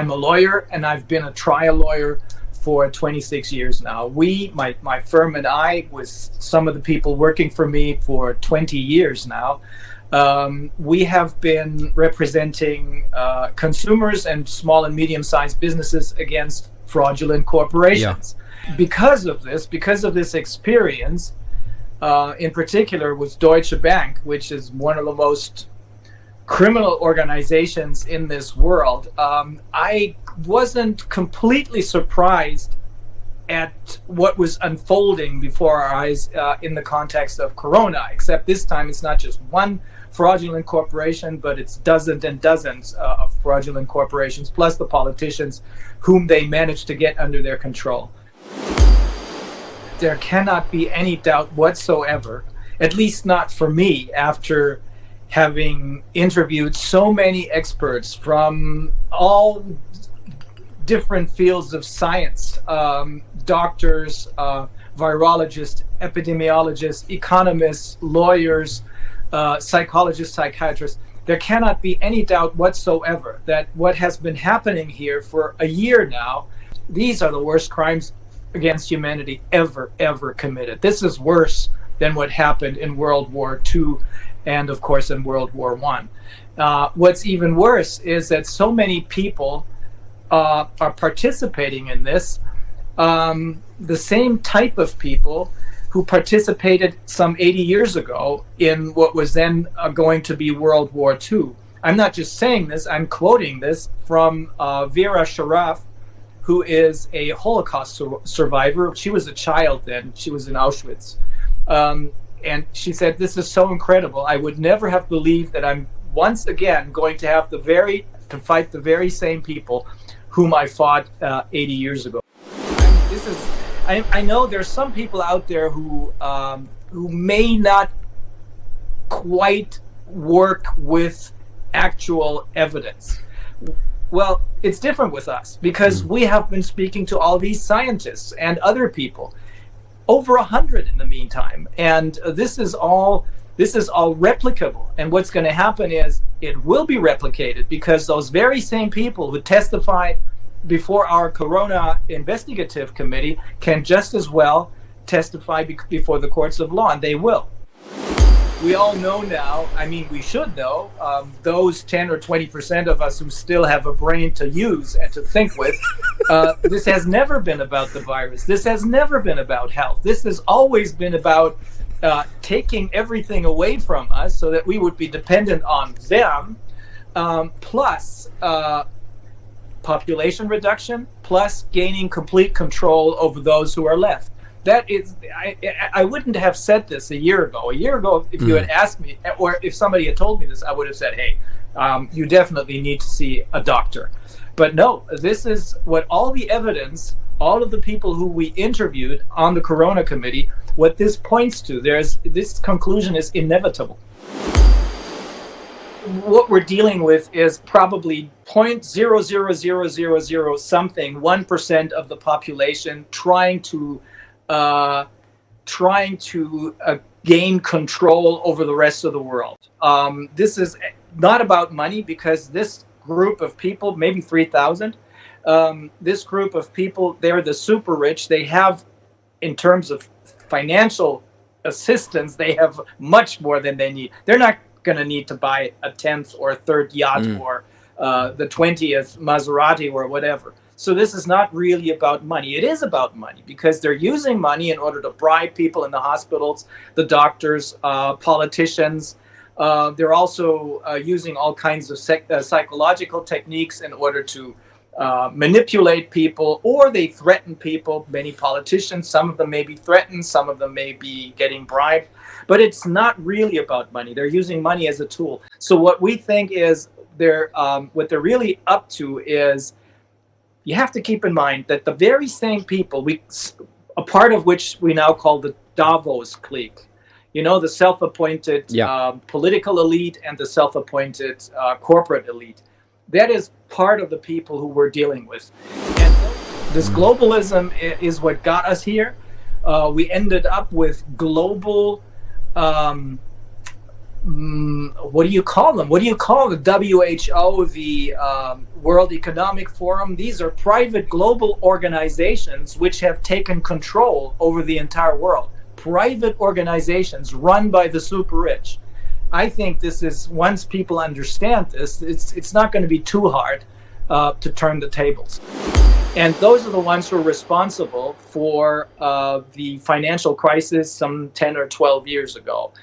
I'm a lawyer, and I've been a trial lawyer for 26 years now. My firm and I, with some of the people working for me for 20 years now, we have been representing consumers and small and medium-sized businesses against fraudulent corporations. Yeah. Because of this experience, in particular with Deutsche Bank, which is one of the most criminal organizations in this world, I wasn't completely surprised at what was unfolding before our eyes in the context of Corona, except this time it's not just one fraudulent corporation, but it's dozens and dozens of fraudulent corporations, plus the politicians whom they managed to get under their control. There cannot be any doubt whatsoever, at least not for me, after having interviewed so many experts from all different fields of science, doctors, virologists, epidemiologists, economists, lawyers, psychologists, psychiatrists. There cannot be any doubt whatsoever that what has been happening here for a year now, these are the worst crimes against humanity ever committed. This is worse than what happened in World War II and, of course, in World War I. What's even worse is that so many people are participating in this, the same type of people who participated some 80 years ago in what was then going to be World War II. I'm not just saying this, I'm quoting this from Vera Sharaf, who is a Holocaust survivor. She was a child then, she was in Auschwitz. And she said, "This is so incredible. I would never have believed that I'm once again going to have to fight the very same people whom I fought 80 years ago." I know there's some people out there who may not quite work with actual evidence. Well, it's different with us because we have been speaking to all these scientists and other people, over 100 in the meantime, and this is all replicable. And what's going to happen is it will be replicated because those very same people who testified before our Corona investigative committee can just as well testify before the courts of law, and they will. We all know now, I mean, we should know, those 10 or 20% of us who still have a brain to use and to think with, this has never been about the virus. This has never been about health. This has always been about taking everything away from us so that we would be dependent on them, plus population reduction, plus gaining complete control over those who are left. That is, I wouldn't have said this a year ago. A year ago, if you had asked me, or if somebody had told me this, I would have said, "Hey, you definitely need to see a doctor." But no, this is what all the evidence, all of the people who we interviewed on the Corona Committee, what this points to. This conclusion is inevitable. What we're dealing with is probably 0.00000 something, 1% of the population trying to gain control over the rest of the world. This is not about money because this group of people, maybe 3,000, this group of people, they're the super rich. They have, in terms of financial assistance, they have much more than they need. They're not going to need to buy a 10th or a 3rd yacht or the 20th Maserati or whatever. So this is not really about money. It is about money because they're using money in order to bribe people in the hospitals, the doctors, politicians. They're also using all kinds of psychological techniques in order to manipulate people, or they threaten people. Many politicians, some of them may be threatened, some of them may be getting bribed, but it's not really about money. They're using money as a tool. So what we think is what they're really up to is, you have to keep in mind that the very same people, a part of which we now call the Davos clique, you know, the self-appointed political elite and the self-appointed corporate elite, that is part of the people who we're dealing with. And this globalism is what got us here. We ended up with global what do you call them? What do you call the WHO, the World Economic Forum? These are private global organizations which have taken control over the entire world. Private organizations run by the super rich. I think this is, once people understand this, it's not going to be too hard to turn the tables. And those are the ones who are responsible for the financial crisis some 10 or 12 years ago.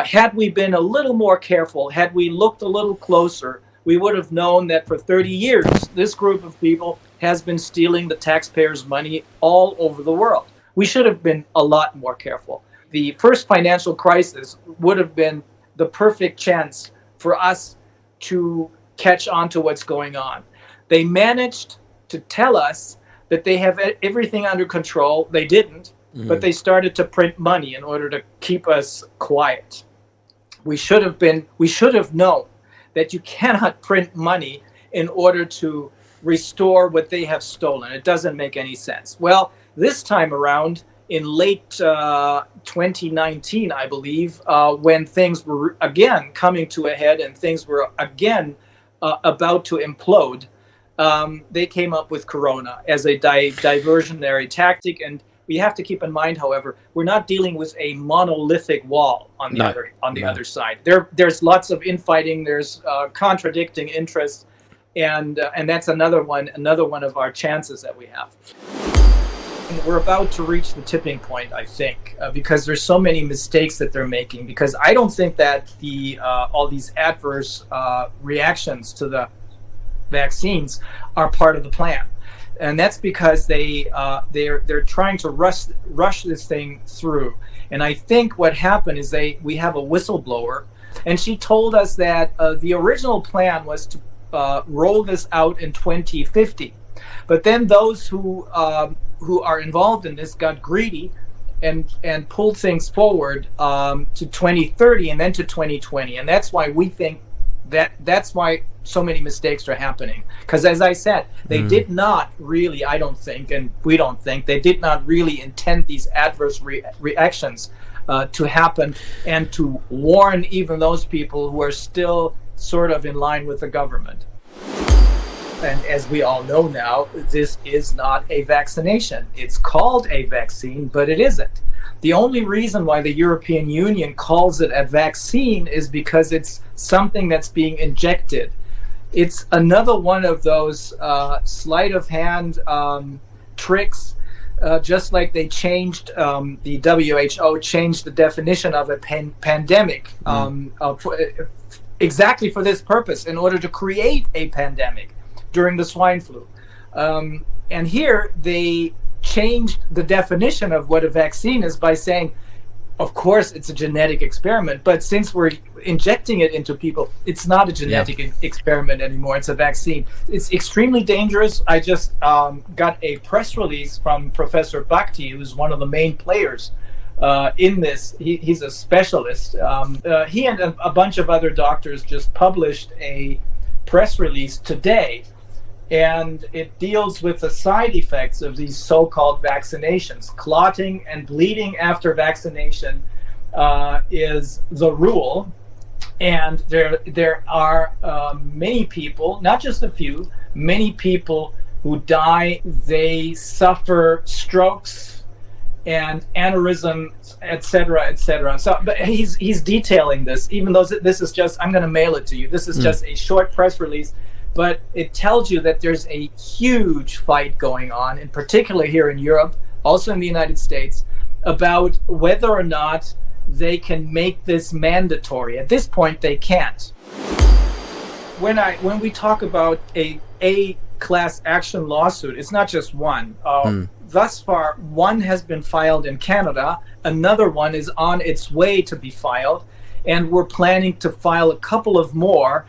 Had we been a little more careful, had we looked a little closer, we would have known that for 30 years, this group of people has been stealing the taxpayers' money all over the world. We should have been a lot more careful. The first financial crisis would have been the perfect chance for us to catch on to what's going on. They managed to tell us that they have everything under control. They didn't. But they started to print money in order to keep us quiet. We should have known that you cannot print money in order to restore what they have stolen. It doesn't make any sense. Well, this time around, in late 2019, I believe, when things were again coming to a head and things were again about to implode, they came up with Corona as a diversionary tactic. And we have to keep in mind, however, we're not dealing with a monolithic wall on the other side. There's lots of infighting. There's contradicting interests, and that's another one of our chances that we have. And we're about to reach the tipping point, I think, because there's so many mistakes that they're making. Because I don't think that all these adverse reactions to the vaccines are part of the plan. And that's because they're trying to rush this thing through. And I think what happened is we have a whistleblower, and she told us that the original plan was to roll this out in 2050. But then those who are involved in this got greedy and pulled things forward to 2030 and then to 2020. And that's why we think that's why so many mistakes are happening. Because as I said, they did not really, I don't think, and we don't think, they did not really intend these adverse reactions to happen and to warn even those people who are still sort of in line with the government. And as we all know now, this is not a vaccination. It's called a vaccine, but it isn't. The only reason why the European Union calls it a vaccine is because it's something that's being injected. It's another one of those sleight of hand tricks, just like they changed, the WHO changed the definition of a pandemic exactly for this purpose, in order to create a pandemic during the swine flu. And here they changed the definition of what a vaccine is by saying, of course, it's a genetic experiment, but since we're injecting it into people, it's not a genetic experiment anymore. It's a vaccine. It's extremely dangerous. I just got a press release from Professor Bhakti, who's one of the main players in this. He's a specialist. He and a bunch of other doctors just published a press release today, and it deals with the side effects of these so-called vaccinations. Clotting and bleeding after vaccination is the rule, and there are many people, not just a few, many people who die. They suffer strokes and aneurysms, etc., etc. So, but he's detailing this, even though this is just, I'm going to mail it to you. This is just a short press release. But it tells you that there's a huge fight going on, in particular here in Europe, also in the United States, about whether or not they can make this mandatory. At this point, they can't. When we talk about a class action lawsuit, it's not just one. Thus far, one has been filed in Canada. Another one is on its way to be filed, and we're planning to file a couple of more.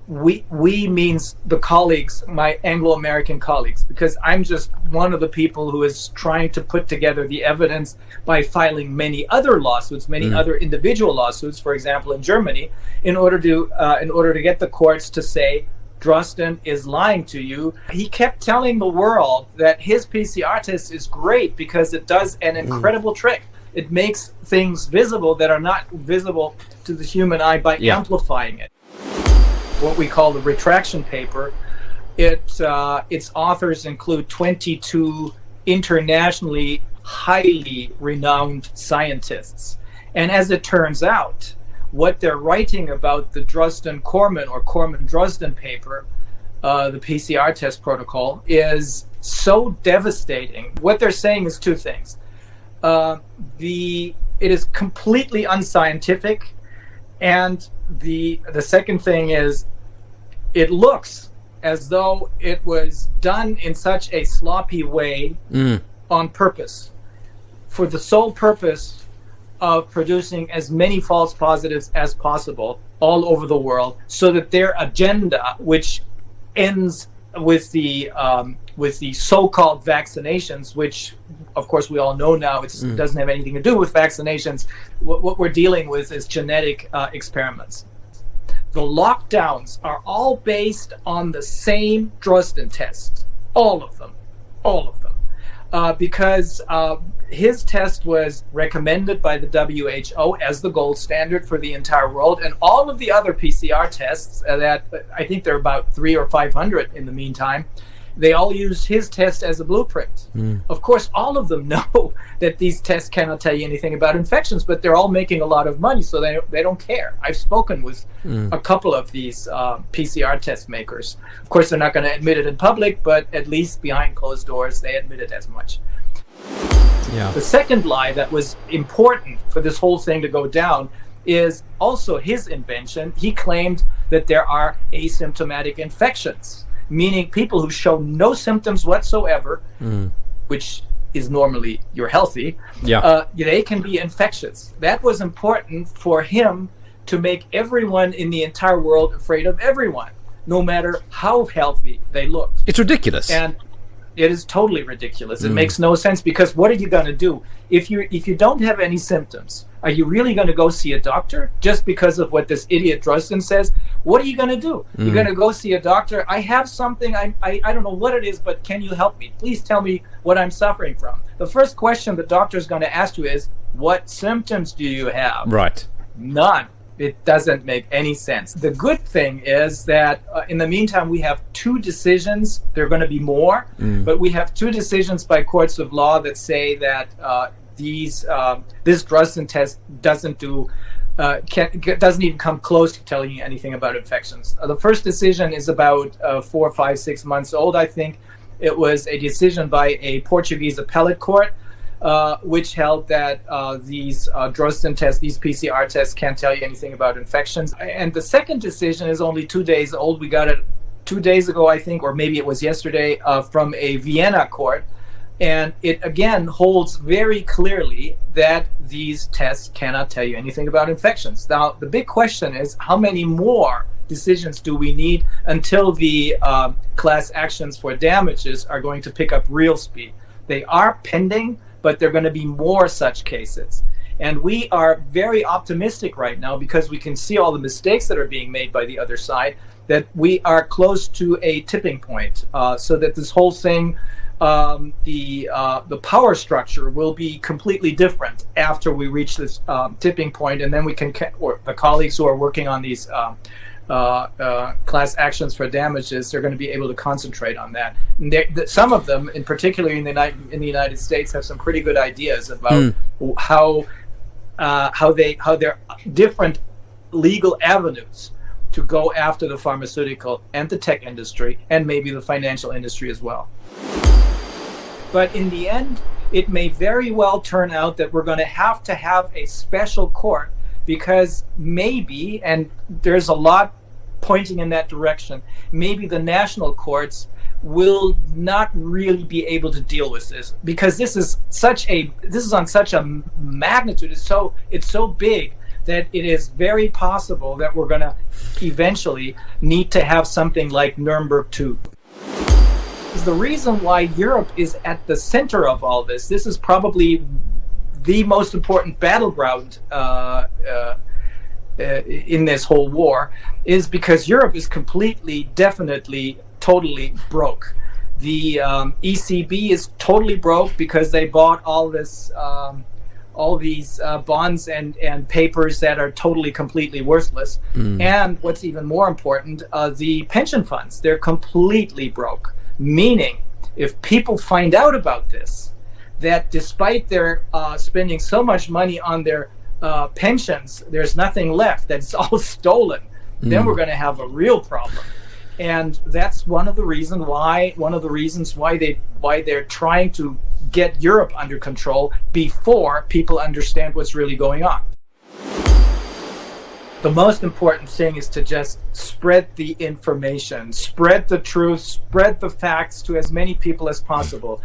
We means the colleagues, my Anglo-American colleagues, because I'm just one of the people who is trying to put together the evidence by filing many other lawsuits, many other individual lawsuits, for example, in Germany, in order to get the courts to say, Drosten is lying to you. He kept telling the world that his PCR test is great because it does an incredible trick. It makes things visible that are not visible to the human eye by amplifying it. What we call the retraction paper, its authors include 22 internationally highly renowned scientists. And as it turns out, what they're writing about the Drosten-Corman or Corman-Drosten paper, the PCR test protocol, is so devastating. What they're saying is two things. It is completely unscientific, and the second thing is it looks as though it was done in such a sloppy way on purpose, for the sole purpose of producing as many false positives as possible all over the world, so that their agenda, which ends with the so-called vaccinations, which of course we all know now it doesn't have anything to do with vaccinations. What we're dealing with is genetic experiments. The lockdowns are all based on the same Drosten test, all of them, because his test was recommended by the WHO as the gold standard for the entire world, and all of the other PCR tests that I think there are about 300 or 500 in the meantime, they all used his test as a blueprint. Of course, all of them know that these tests cannot tell you anything about infections, but they're all making a lot of money, so they don't care. I've spoken with a couple of these PCR test makers. Of course, they're not going to admit it in public, but at least behind closed doors, they admit it as much. Yeah. The second lie that was important for this whole thing to go down is also his invention. He claimed that there are asymptomatic infections, meaning people who show no symptoms whatsoever, which is normally you're healthy, they can be infectious. That was important for him to make everyone in the entire world afraid of everyone, no matter how healthy they looked. It's ridiculous. And it is totally ridiculous. It makes no sense, because what are you going to do if you don't have any symptoms? Are you really going to go see a doctor just because of what this idiot Drosten says? What are you going to do? You're going to go see a doctor. I have something. I don't know what it is, but can you help me? Please tell me what I'm suffering from. The first question the doctor is going to ask you is, what symptoms do you have? Right. None. It doesn't make any sense. The good thing is that in the meantime, we have two decisions. There are going to be more, but we have two decisions by courts of law that say that this Drosten test doesn't even come close to telling you anything about infections. The first decision is about 4, 5, 6 months old, I think. It was a decision by a Portuguese appellate court, which held that these Drosten tests, these PCR tests, can't tell you anything about infections. And the second decision is only 2 days old. We got it 2 days ago, I think, or maybe it was yesterday, from a Vienna court. And it again holds very clearly that these tests cannot tell you anything about infections. Now, the big question is, how many more decisions do we need until the class actions for damages are going to pick up real speed? They are pending, but there are going to be more such cases. And we are very optimistic right now, because we can see all the mistakes that are being made by the other side, that we are close to a tipping point, so that this whole thing, the power structure will be completely different after we reach this tipping point, and then we can, or the colleagues who are working on these class actions for damages, they're going to be able to concentrate on that. And some of them, in particular in the United States, have some pretty good ideas about how there are different legal avenues to go after the pharmaceutical and the tech industry, and maybe the financial industry as well. But in the end, it may very well turn out that we're going to have a special court, because maybe, and there's a lot pointing in that direction, maybe the national courts will not really be able to deal with this, because this is on such a magnitude, it's so big that it is very possible that we're going to eventually need to have something like Nuremberg 2. The reason why Europe is at the center of all this is probably the most important battleground in this whole war, is because Europe is completely, definitely, totally broke. The ECB is totally broke because they bought all bonds and papers that are totally, completely worthless. And what's even more important, the pension funds, they're completely broke. Meaning, if people find out about this, that despite their spending so much money on their pensions, there's nothing left, that's all stolen, then we're going to have a real problem. And that's one of the reasons why they're trying to get Europe under control before people understand what's really going on. The most important thing is to just spread the information, spread the truth, spread the facts to as many people as possible.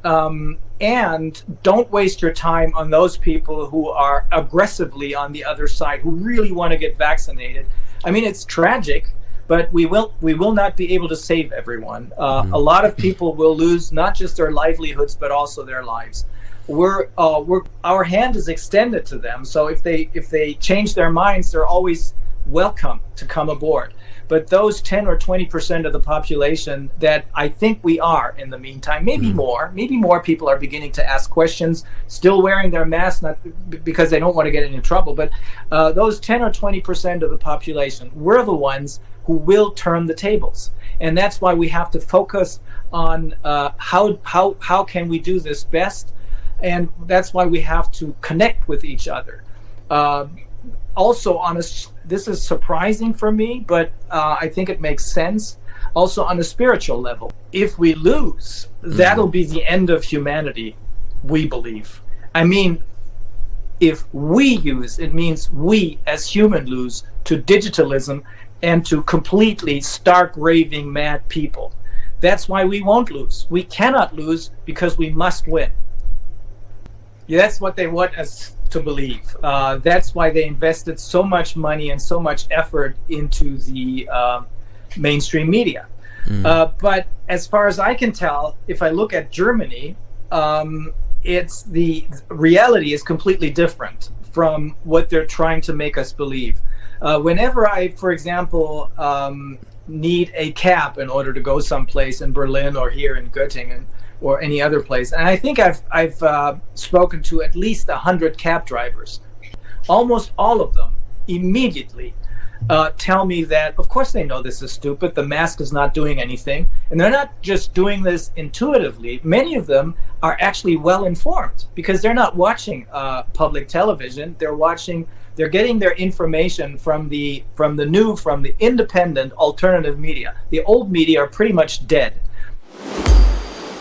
And don't waste your time on those people who are aggressively on the other side, who really want to get vaccinated. I mean, it's tragic, but we will not be able to save everyone. A lot of people will lose not just their livelihoods, but also their lives. Our hand is extended to them. So if they change their minds, they're always welcome to come aboard. But those 10 or 20% of the population that I think we are in the meantime, maybe more people are beginning to ask questions, still wearing their masks, not because they don't want to get into trouble, but those 10 or 20% of the population, we're the ones who will turn the tables. And that's why we have to focus on how can we do this best. And that's why we have to connect with each other. Also, this is surprising for me, but I think it makes sense. Also, on a spiritual level, if we lose, that'll be the end of humanity, we believe. I mean, if we lose, it means we as human lose to digitalism and to completely stark, raving, mad people. That's why we won't lose. We cannot lose because we must win. Yeah, that's what they want us to believe. That's why they invested so much money and so much effort into the mainstream media. But as far as I can tell, if I look at Germany, it's the reality is completely different from what they're trying to make us believe. Whenever I, for example, need a cab in order to go someplace in Berlin or here in Göttingen, or any other place. And I think I've spoken to at least 100 cab drivers. Almost all of them immediately tell me that, of course they know this is stupid, the mask is not doing anything. And they're not just doing this intuitively. Many of them are actually well informed because they're not watching public television. They're getting their information from the independent alternative media. The old media are pretty much dead.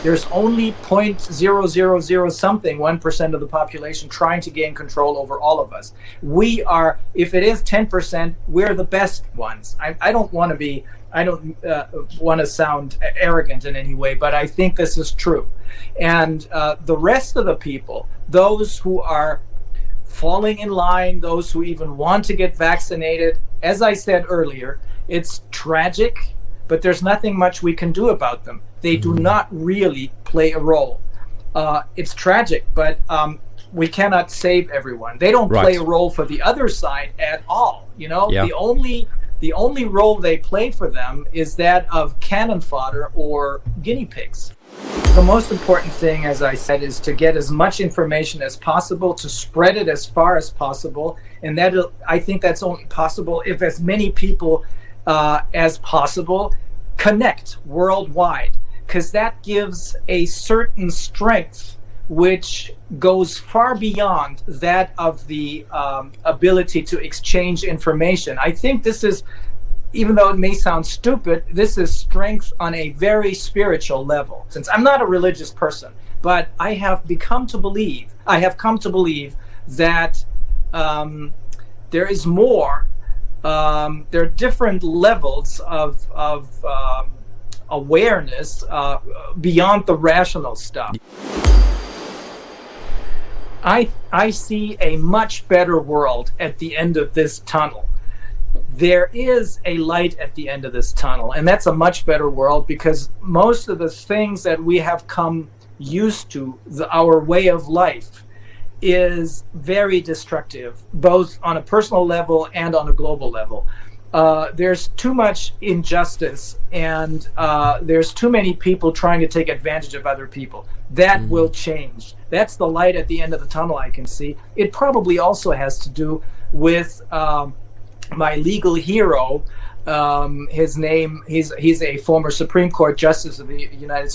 There's only 0.000 something 1% of the population trying to gain control over all of us. We are, if it is 10%, we're the best ones. I don't want to sound arrogant in any way, but I think this is true. And the rest of the people, those who are falling in line, those who even want to get vaccinated, as I said earlier, it's tragic, but there's nothing much we can do about them. They do not really play a role. It's tragic, but we cannot save everyone. They don't play a role for the other side at all. You know, the only role they play for them is that of cannon fodder or guinea pigs. The most important thing, as I said, is to get as much information as possible, to spread it as far as possible, and I think that's only possible if as many people as possible connect worldwide, because that gives a certain strength which goes far beyond that of the ability to exchange information. I think this is, even though it may sound stupid, this is strength on a very spiritual level. Since I'm not a religious person, but I have come to believe that there is more. There are different levels of awareness beyond the rational stuff. I see a much better world at the end of this tunnel. There is a light at the end of this tunnel, and that's a much better world, because most of the things that we have come used to, our way of life, is very destructive, both on a personal level and on a global level. there's too much injustice, and there's too many people trying to take advantage of other people. That will change. That's the light at the end of the tunnel I can see. It probably also has to do with my legal hero. He's a former Supreme Court Justice of the United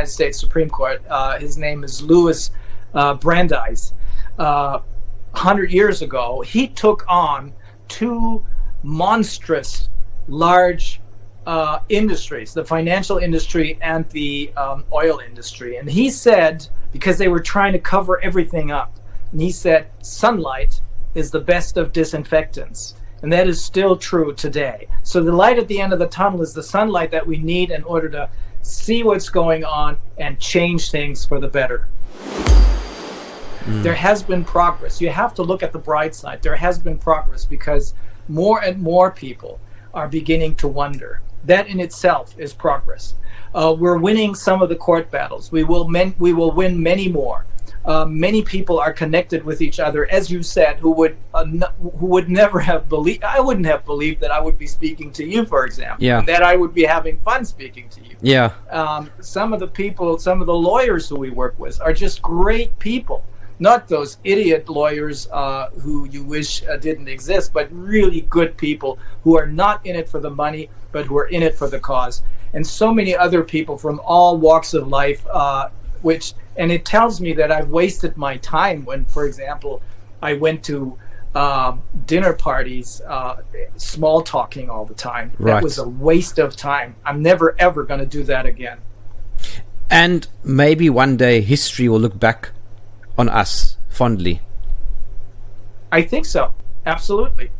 States Supreme Court. His name is Louis Brandeis. 100 years ago, he took on two monstrous, large industries, the financial industry and the oil industry. And he said, because they were trying to cover everything up, and he said, sunlight is the best of disinfectants. And that is still true today. So the light at the end of the tunnel is the sunlight that we need in order to see what's going on and change things for the better. There has been progress. You have to look at the bright side. There has been progress because more and more people are beginning to wonder. That in itself is progress. We're winning some of the court battles. We will win many more. Many people are connected with each other, as you said, who would never have believed. I wouldn't have believed that I would be speaking to you, for example, and that I would be having fun speaking to you. Yeah. Some of the lawyers who we work with are just great people. Not those idiot lawyers who you wish didn't exist, but really good people who are not in it for the money, but who are in it for the cause. And so many other people from all walks of life, and it tells me that I've wasted my time when, for example, I went to dinner parties, small talking all the time. Right. That was a waste of time. I'm never, ever going to do that again. And maybe one day history will look back on us fondly. I think so. Absolutely.